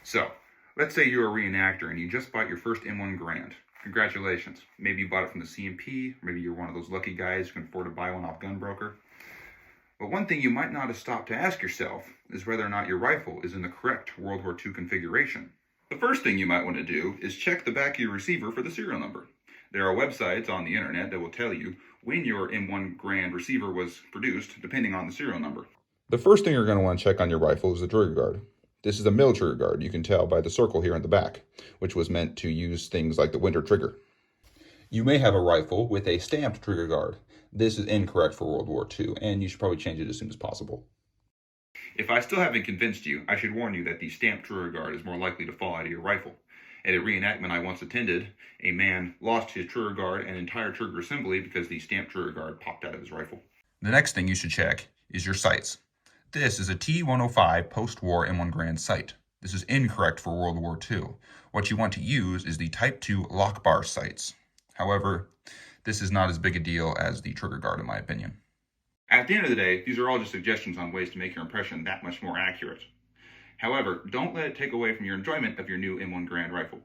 So, let's say you're a reenactor and you just bought your first M1 Garand. Congratulations. Maybe you bought it from the CMP, or maybe you're one of those lucky guys who can afford to buy one off Gunbroker. But one thing you might not have stopped to ask yourself is whether or not your rifle is in the correct World War II configuration. The first thing you might want to do is check the back of your receiver for the serial number. There are websites on the internet that will tell you when your M1 Garand receiver was produced, depending on the serial number. The first thing you're going to want to check on your rifle is the trigger guard. This is a mill trigger guard. You can tell by the circle here in the back, which was meant to use things like the winter trigger. You may have a rifle with a stamped trigger guard. This is incorrect for World War II, and you should probably change it as soon as possible. If I still haven't convinced you, I should warn you that the stamped trigger guard is more likely to fall out of your rifle. At a reenactment I once attended, a man lost his trigger guard and entire trigger assembly because the stamped trigger guard popped out of his rifle. The next thing you should check is your sights. This is a T105 post-war M1 Garand sight. This is incorrect for World War II. What you want to use is the Type 2 lock bar sights. However, this is not as big a deal as the trigger guard in my opinion. At the end of the day, these are all just suggestions on ways to make your impression that much more accurate. However, don't let it take away from your enjoyment of your new M1 Garand rifle.